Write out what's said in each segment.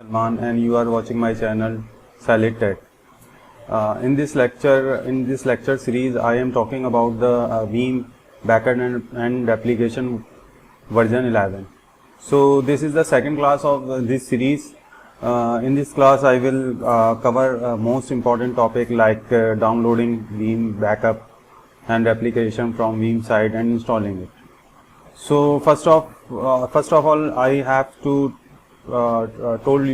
Salman and you are watching my channel Salid Tech. In this lecture series, I am talking about the Veeam backend and application version 11. So this is the second class of this series. In this class, I will cover most important topic like downloading Veeam backup and application from Veeam site and installing it. So first of all, I have to told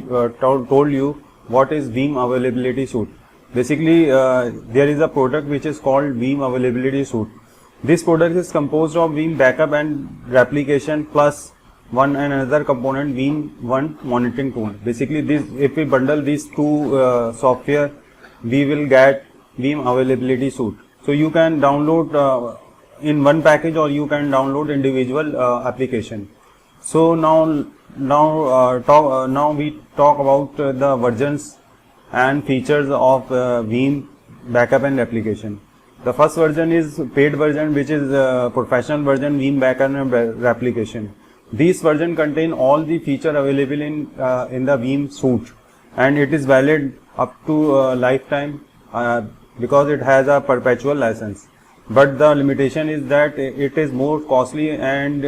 you what is Veeam Availability Suite. Basically, there is a product which is called Veeam Availability Suite. This product is composed of Veeam backup and replication plus one and another component, Veeam One monitoring tool. Basically, if we bundle these two software, we will get Veeam Availability Suite. So you can download in one package or you can download individual application. So now we talk about the versions and features of Veeam backup and application. The first version is paid version, which is professional version Veeam backup and application. This version contain all the feature available in the Veeam suite, and it is valid up to lifetime because it has a perpetual license. But the limitation is that it is more costly and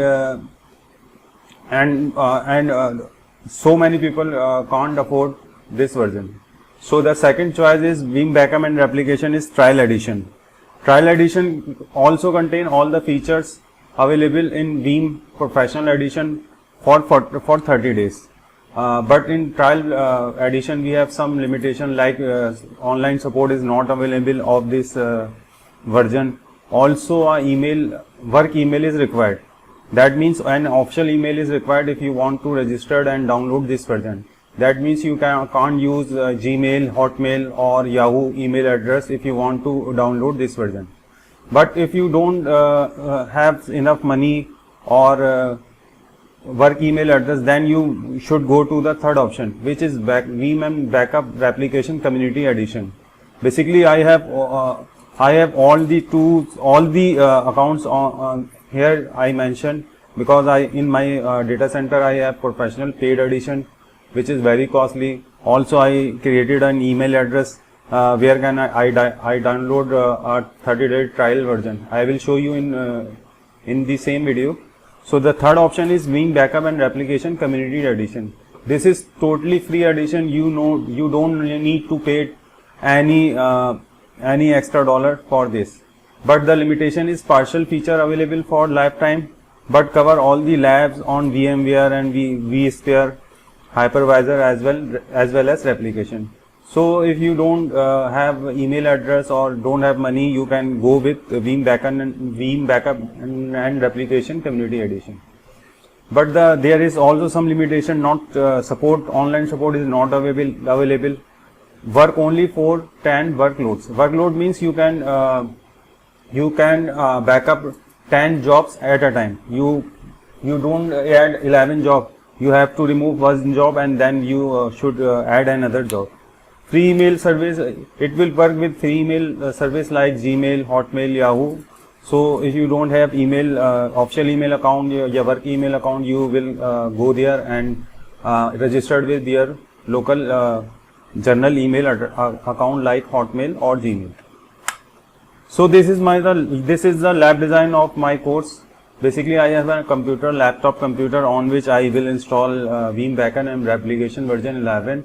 so many people can't afford this version. So the second choice is Veeam backup and application is trial edition. Trial edition also contain all the features available in Veeam professional edition for 30 days. But in trial edition we have some limitation like online support is not available of this version. Also work email is required. That means an official email is required if you want to register and download this version. That means you can't use Gmail, Hotmail or Yahoo email address if you want to download this version. But if you don't have enough money or work email address, then you should go to the third option, which is Veeam and Backup Replication Community Edition. Basically, I have all the tools, all the accounts on here I mentioned, because in my data center I have professional paid edition, which is very costly. Also, I created an email address where can I download a 30-day trial version. I will show you in the same video. So the third option is Veeam Backup and Replication Community Edition. This is totally free edition. You don't need to pay any extra dollar for this. But the limitation is partial feature available for lifetime, but cover all the labs on VMware and vSphere hypervisor as well as replication. So if you don't have email address or don't have money, you can go with Veeam Backup and Replication Community Edition. But there is also some limitation. Online support is not available. Work only for 10 workloads. Workload means you can backup 10 jobs at a time. You don't add 11 jobs. You have to remove one job and then you should add another job. Free email service, it will work with free email service like Gmail, Hotmail, Yahoo. So if you don't have official email account, your work email account, you will go there and register with their local general email account like Hotmail or Gmail. So this is the lab design of my course. Basically, I have a laptop computer on which I will install Veeam Backup and Replication version 11,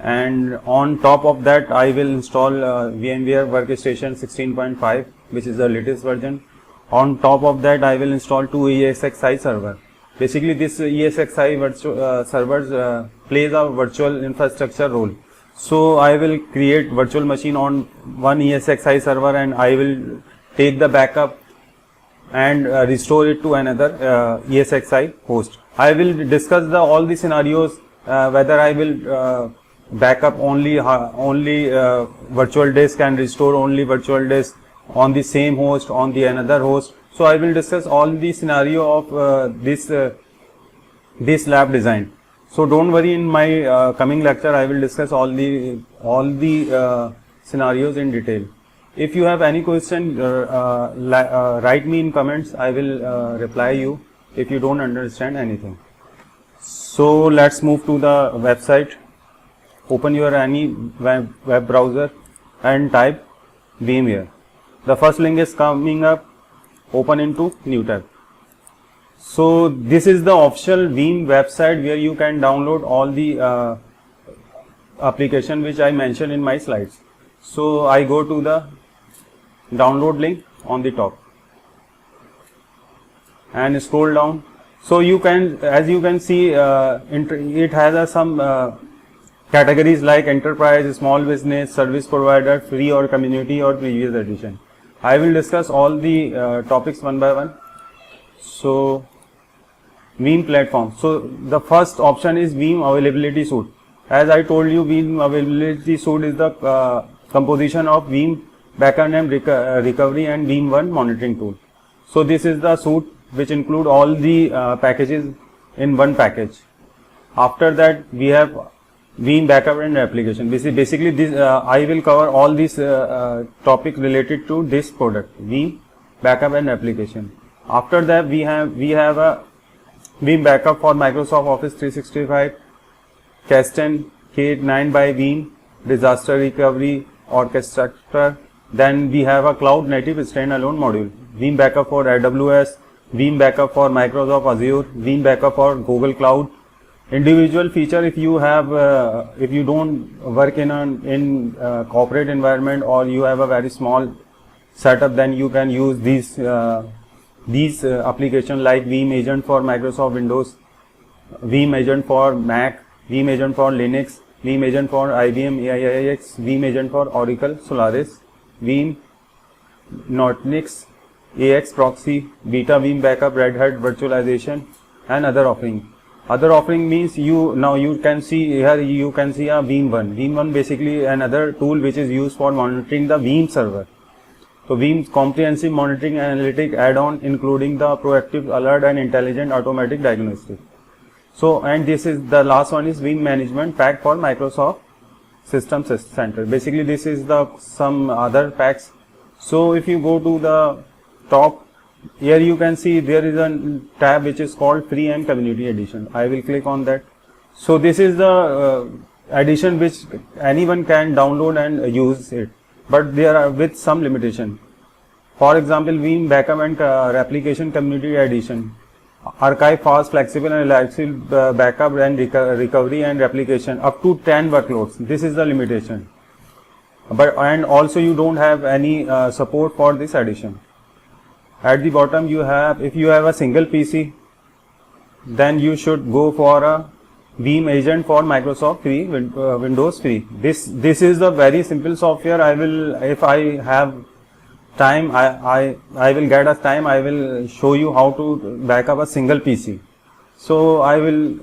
and on top of that I will install VMware Workstation 16.5, which is the latest version. On top of that I will install 2 ESXi server. Basically, this ESXi servers plays a virtual infrastructure role. So I will create virtual machine on one ESXi server and I will take the backup and restore it to another ESXi host. I will discuss all the scenarios, whether I will backup only virtual disk and restore only virtual disk on the same host on the another host. So I will discuss all the scenario of this lab design. So don't worry, in my coming lecture I will discuss all the scenarios in detail. If you have any question, write me in comments. I will reply you if you don't understand anything. So let's move to the website. open your any web browser and type Veeam here. The first link is coming up, open into new tab. So this is the official Veeam website where you can download all the application which I mentioned in my slides. So I go to the download link on the top and scroll down. So you can, as you can see, it has some categories like enterprise, small business, service provider, free or community or previous edition. I will discuss all the topics one by one. So Veeam platform. So the first option is Veeam Availability Suite. As I told you, Veeam Availability Suite is the composition of Veeam Backend and Recovery and Veeam One monitoring tool. So this is the suite which include all the packages in one package. After that, we have Veeam Backup and Application. Basically, this I will cover all these topic related to this product, Veeam Backup and Application. After that, we have a Veeam Backup for Microsoft Office 365, Kasten, K9 by Veeam, Disaster Recovery Orchestrator. Then we have a Cloud Native Standalone module, Veeam Backup for AWS, Veeam Backup for Microsoft Azure, Veeam Backup for Google Cloud. Individual feature, if you have, if you don't work in corporate environment or you have a very small setup, then you can use these applications like Veeam Agent for Microsoft Windows, Veeam Agent for Mac, Veeam Agent for Linux, Veeam Agent for IBM AIX, Veeam Agent for Oracle Solaris, Veeam Nutanix, AX Proxy, Beta Veeam Backup, Red Hat Virtualization, and other offering. Other offering means you can see here, you can see a Veeam One. Veeam One basically another tool which is used for monitoring the Veeam server. So Veeam's comprehensive monitoring analytic add-on including the proactive alert and intelligent automatic diagnostic. So, and this is the last one is Veeam Management Pack for Microsoft System Center. Basically this is the some other packs. So if you go to the top, here you can see there is a tab which is called Free and Community Edition. I will click on that. So this is the edition which anyone can download and use it, but there are with some limitation. For example, Veeam Backup and Replication Community Edition, archive fast, flexible and reliable backup and recovery and replication up to 10 workloads. This is the limitation. But and also you don't have any support for this edition. At the bottom you have, if you have a single PC, then you should go for a Veeam Agent for Microsoft Free, Windows Free. This is the very simple software. I will, if I have time, I will get a time, I will show you how to back up a single PC. So I will,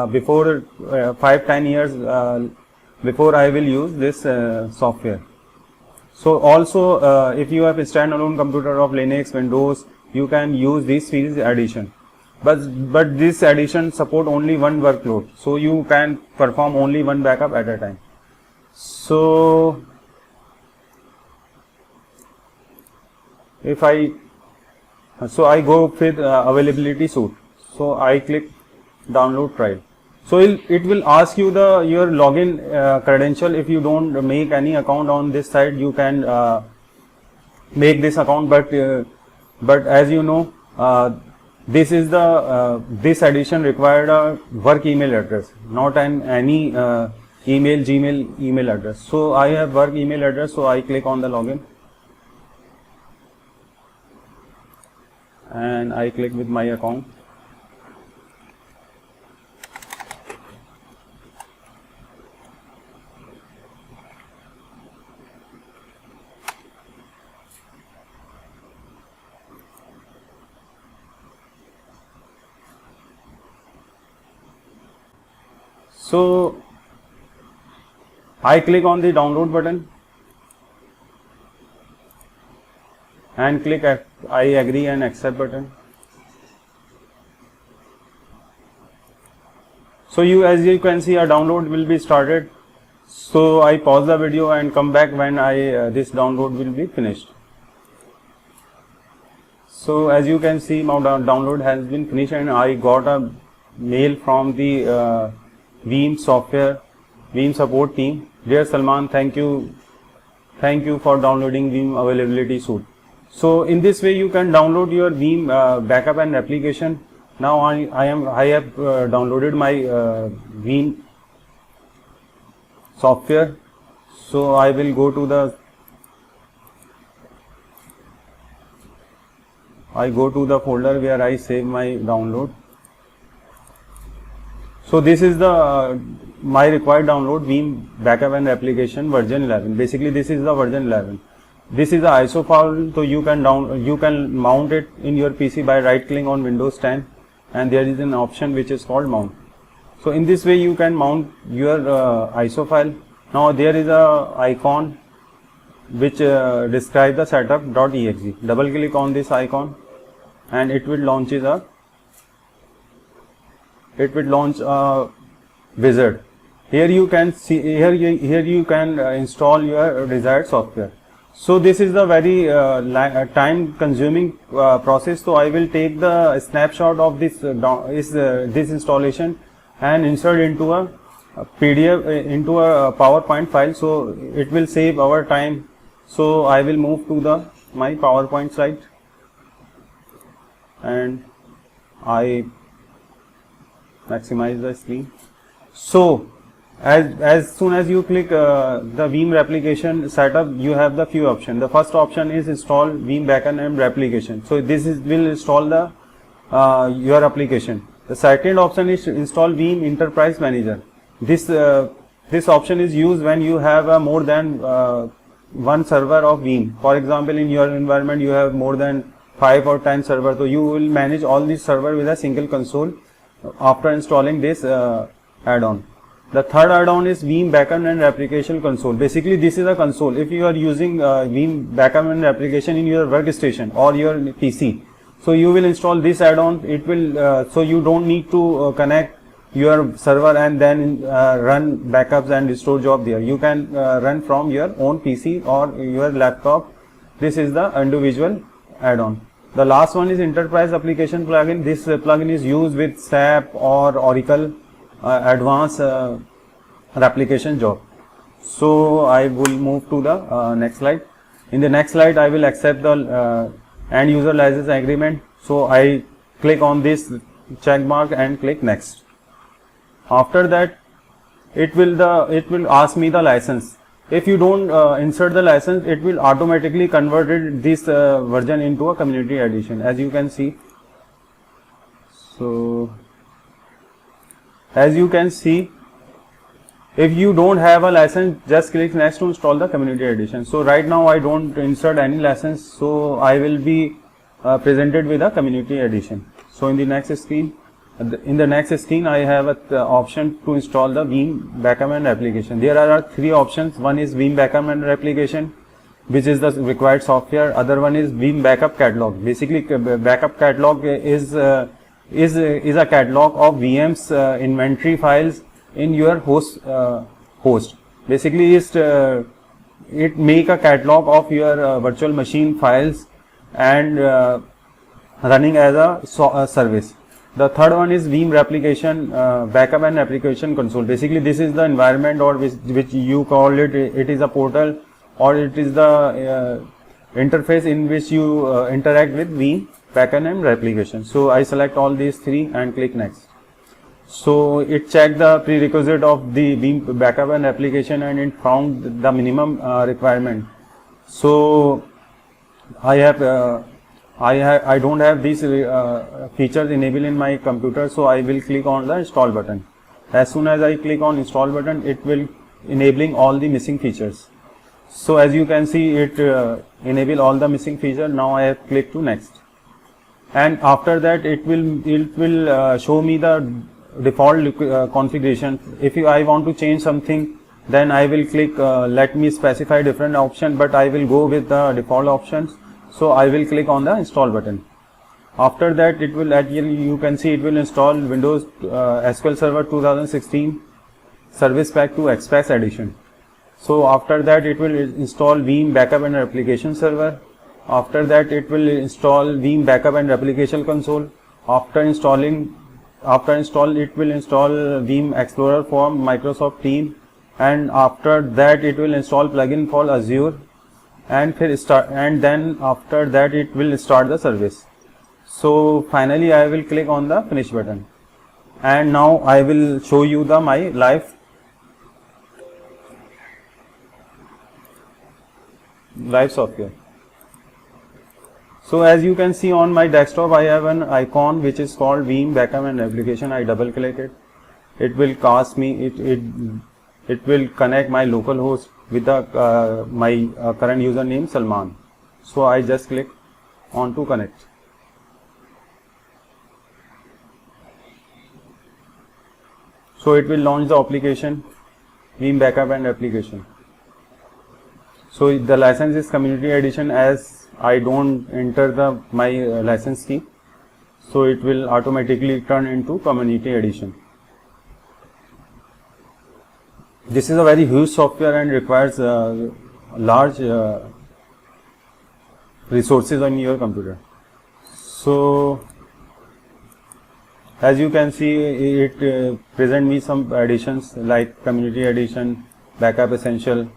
before 5-10 years before I will use this software. So also if you have a standalone computer of Linux, Windows, you can use this series edition. But this edition support only one workload, so you can perform only one backup at a time. So if I go with availability suite, so I click download trial. So it will ask you your login credential. If you don't make any account on this site, you can make this account, but as you know, this is this edition required a work email address, not any Gmail email address. So I have work email address, so I click on the login and I click with my account. So I click on the download button and click I agree and accept button. So as you can see, a download will be started. So I pause the video and come back when this download will be finished. So as you can see, my download has been finished and I got a mail from the Veeam software Veeam support team. Dear Salman, thank you for downloading Veeam availability suite. So in this way you can download your Veeam backup and application. Now I have downloaded my Veeam software. So I will go to the folder where I save my download. So this is the my required download, Veeam backup and application version 11. Basically this is the version 11. This is the ISO file, so you can mount it in your PC by right clicking on Windows 10, and there is an option which is called mount. So in this way you can mount your ISO file. Now there is a icon which describes the setup.exe. Double click on this icon and it will launch a wizard. Here you can see, here you can install your desired software. So this is the very time consuming process. So I will take the snapshot of this this installation and insert into a PDF, into a PowerPoint file. So it will save our time. So I will move to my PowerPoint slide and I maximize the screen. So as soon as you click the Veeam replication setup, you have the few options. The first option is install Veeam backend and replication. So this will install the your application. The second option is install Veeam Enterprise Manager. This option is used when you have more than one server of Veeam. For example, in your environment you have more than 5 or 10 servers, so you will manage all these servers with a single console after installing this add-on. The third add-on is Veeam Backend and Replication Console. Basically this is a console. If you are using Veeam Backend and Replication in your workstation or your PC, so you will install this add-on. It will so you don't need to connect your server and then run backups and restore job there. You can run from your own PC or your laptop. This is the individual add-on. The last one is Enterprise Application Plugin. This plugin is used with SAP or Oracle advanced replication job. So I will move to the next slide. In the next slide I will accept the end user license agreement. So I click on this check mark and click next. After that it will ask me the license. If you don't insert the license, it will automatically convert this version into a community edition, as you can see. So as you can see, if you don't have a license, just click next to install the community edition. So right now I don't insert any license, so I will be presented with a community edition. So in the next screen, I have an option to install the Veeam Backup and Replication. There are 3 options. One is Veeam Backup and Replication, which is the required software. Other one is Veeam Backup Catalog. Basically, Backup Catalog is a catalog of VM's inventory files in your host. Basically, it make a catalog of your virtual machine files and running as a service. The third one is Veeam Replication Backup and Application Console. Basically this is the environment, or which you call it is a portal, or it is the interface in which you interact with Veeam Backend and Replication. So I select all these 3 and click next. So it checked the prerequisite of the Veeam Backup and Application and it found the minimum requirement. So I don't have these features enabled in my computer, so I will click on the install button. As soon as I click on install button, it will enabling all the missing features. So as you can see, it enable all the missing features. Now I have clicked to next, and after that it will show me the default configuration. If I want to change something, then I will click let me specify different option, but I will go with the default options. So I will click on the install button. After that it will, you can see, it will install Windows SQL Server 2016 Service Pack 2 Express Edition. So after that it will install Veeam Backup and Replication Server. After that it will install Veeam Backup and Replication Console. After install it will install Veeam Explorer from Microsoft Team and after that it will install plugin called Azure, and then after that it will start the service. So finally I will click on the finish button, and now I will show you the my live software. So as you can see on my desktop, I have an icon which is called Veeam Backup and Application. I double click it. It will cast me. It will connect my local host with the my current username Salman. So I just click on to connect. So it will launch the application Veeam Backup and Application. So the license is Community Edition, as I don't enter my license key, so it will automatically turn into Community Edition. This is a very huge software and requires large resources on your computer. So as you can see, it present me some additions like Community Edition, Backup Essential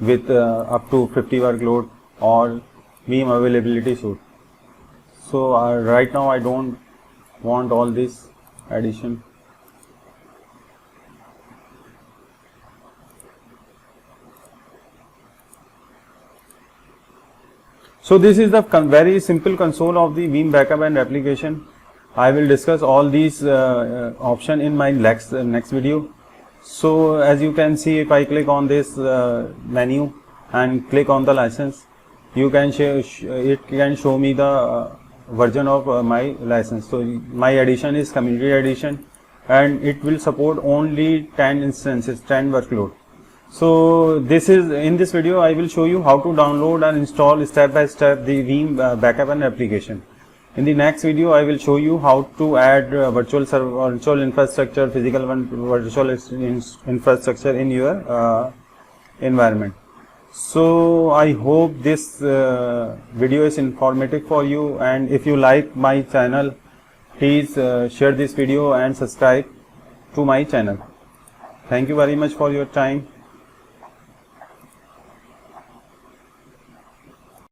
with up to 50 workload, or Veeam Availability Suite. So right now I don't want all this addition. So this is the very simple console of the Veeam Backup and Application. I will discuss all these option in my next video. So as you can see, if I click on this menu and click on the license, you can it can show me the version of my license. So my edition is Community Edition, and it will support only 10 instances, 10 workload. So this is, in this video I will show you how to download and install step by step the Veeam Backup and Application. In the next video I will show you how to add virtual server, virtual infrastructure, physical virtual infrastructure in your environment. So I hope this video is informative for you, and if you like my channel, please share this video and subscribe to my channel. Thank you very much for your time.